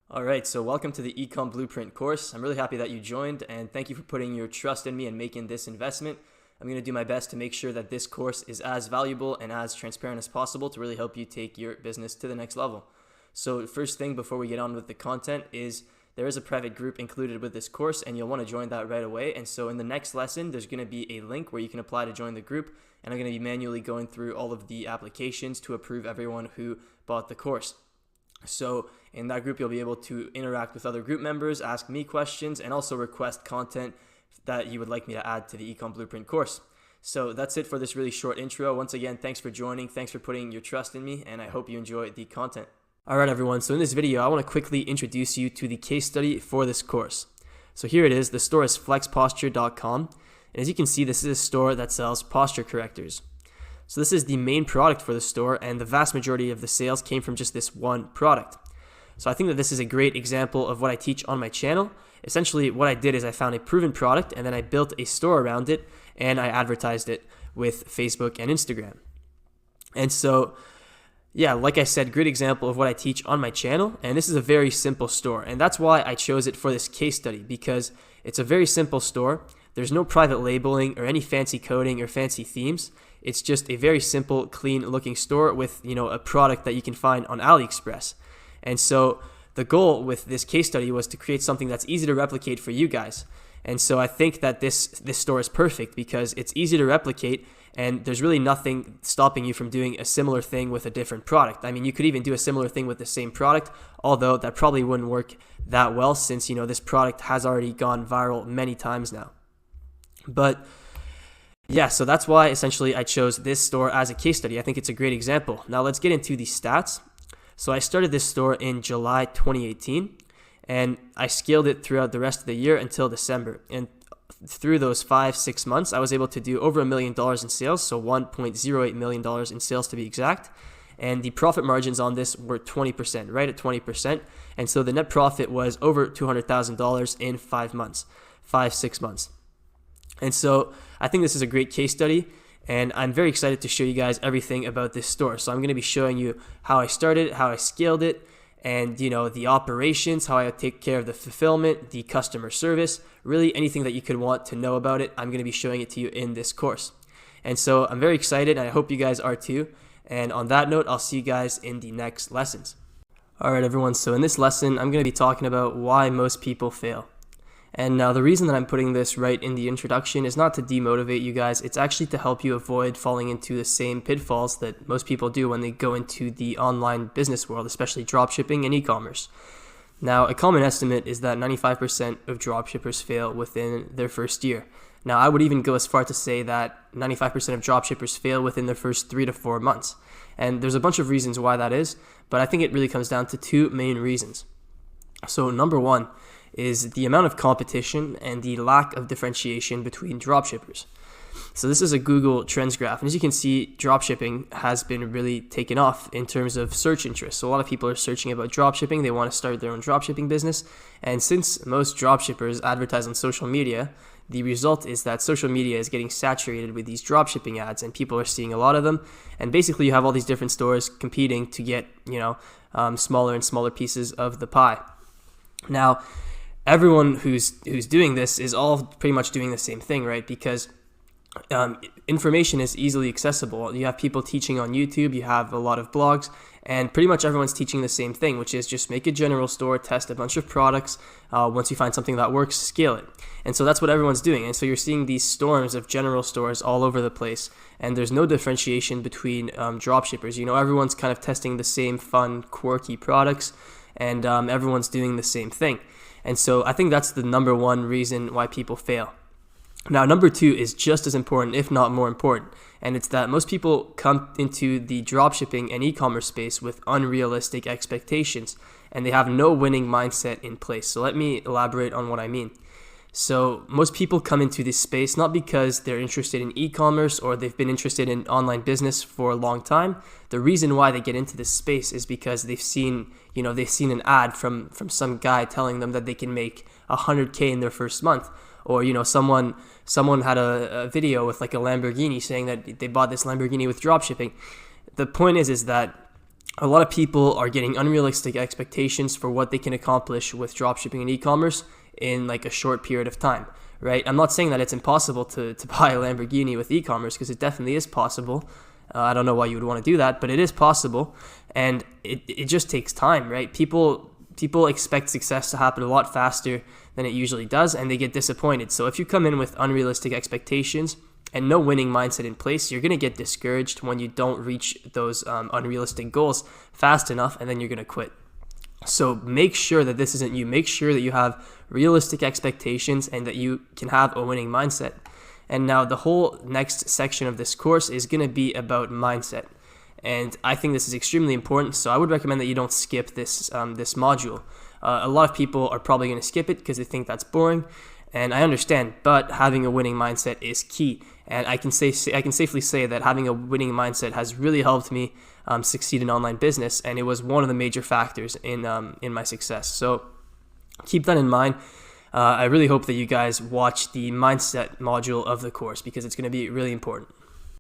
All right, so welcome to the Ecom Blueprint course. I'm really happy that you joined, and thank you for putting your trust in me and making this investment. I'm going to do my best to make sure that this course is as valuable and as transparent as possible to really help you take your business to the next level. So first thing before we get on with the content is there is a private group included with this course, and you'll want to join that right away. And so in the next lesson, there's going to be a link where you can apply to join the group, and I'm going to be manually going through all of the applications to approve everyone who bought the course. So in that group, you'll be able to interact with other group members, ask me questions, and also request content that you would like me to add to the Ecom Blueprint course. So that's it for this really short intro. Once again, thanks for joining. Thanks for putting your trust in me, and I hope you enjoy the content. All right, everyone. So in this video, I want to quickly introduce you to the case study for this course. So here it is. The store is flexposture.com. And as you can see, this is a store that sells posture correctors. So this is the main product for the store, and the vast majority of the sales came from just this one product. So I think that this is a great example of what I teach on my channel. Essentially, what I did is I found a proven product, and then I built a store around it, and I advertised it with Facebook and Instagram. And so, yeah, like I said, great example of what I teach on my channel, and this is a very simple store. And that's why I chose it for this case study, because it's a very simple store. There's no private labeling or any fancy coding or fancy themes. It's just a very simple, clean looking store with, a product that you can find on AliExpress. And so the goal with this case study was to create something that's easy to replicate for you guys. And so I think that this store is perfect because it's easy to replicate, and there's really nothing stopping you from doing a similar thing with a different product. I mean, you could even do a similar thing with the same product, although that probably wouldn't work that well since, this product has already gone viral many times now. But yeah, so that's why essentially I chose this store as a case study. I think it's a great example. Now let's get into the stats. So I started this store in July 2018, and I scaled it throughout the rest of the year until December. And through those 5-6 months, I was able to do over $1 million in sales, so $1.08 million in sales to be exact. And the profit margins on this were 20%, right at 20%. And so the net profit was over $200,000 in 5-6 months. And so I think this is a great case study, and I'm very excited to show you guys everything about this store. So I'm going to be showing you how I started, how I scaled it, and the operations, how I take care of the fulfillment, the customer service, really anything that you could want to know about it. I'm going to be showing it to you in this course. And so I'm very excited, and I hope you guys are too. And on that note, I'll see you guys in the next lessons. All right, everyone. So in this lesson, I'm going to be talking about why most people fail. And now the reason that I'm putting this right in the introduction is not to demotivate you guys. It's actually to help you avoid falling into the same pitfalls that most people do when they go into the online business world, especially dropshipping and e-commerce. Now, a common estimate is that 95% of dropshippers fail within their first year. Now, I would even go as far to say that 95% of dropshippers fail within their first 3 to 4 months. And there's a bunch of reasons why that is, but I think it really comes down to two main reasons. So number one is the amount of competition and the lack of differentiation between dropshippers. So this is a Google Trends graph, and as you can see, dropshipping has been really taken off in terms of search interest. So a lot of people are searching about dropshipping. They want to start their own dropshipping business, and since most dropshippers advertise on social media, the result is that social media is getting saturated with these dropshipping ads, and people are seeing a lot of them. And basically, you have all these different stores competing to get smaller and smaller pieces of the pie. Now, everyone who's doing this is all pretty much doing the same thing, right? Because information is easily accessible. You have people teaching on YouTube, you have a lot of blogs, and pretty much everyone's teaching the same thing, which is just make a general store, test a bunch of products. Once you find something that works, scale it. And so that's what everyone's doing. And so you're seeing these storms of general stores all over the place, and there's no differentiation between dropshippers. Everyone's kind of testing the same fun, quirky products, and everyone's doing the same thing. And so I think that's the number one reason why people fail. Now, number two is just as important, if not more important, and it's that most people come into the dropshipping and e-commerce space with unrealistic expectations, and they have no winning mindset in place. So let me elaborate on what I mean. So most people come into this space not because they're interested in e-commerce or they've been interested in online business for a long time. The reason why they get into this space is because they've seen an ad from some guy telling them that they can make $100K in their first month. Or, someone had a video with like a Lamborghini saying that they bought this Lamborghini with dropshipping. The point is that a lot of people are getting unrealistic expectations for what they can accomplish with dropshipping and e-commerce in like a short period of time, right? I'm not saying that it's impossible to buy a Lamborghini with e-commerce, because it definitely is possible. I don't know why you would want to do that, but it is possible, and it just takes time, right? People expect success to happen a lot faster than it usually does, and they get disappointed. So if you come in with unrealistic expectations and no winning mindset in place, you're going to get discouraged when you don't reach those unrealistic goals fast enough, and then you're going to quit. So make sure that this isn't you. Make sure that you have realistic expectations and that you can have a winning mindset. And now the whole next section of this course is going to be about mindset. And I think this is extremely important, so I would recommend that you don't skip this module. A lot of people are probably going to skip it because they think that's boring, and I understand, but having a winning mindset is key. And I can safely say that having a winning mindset has really helped me succeed in online business, and it was one of the major factors in my success. So keep that in mind. I really hope that you guys watch the mindset module of the course, because it's going to be really important.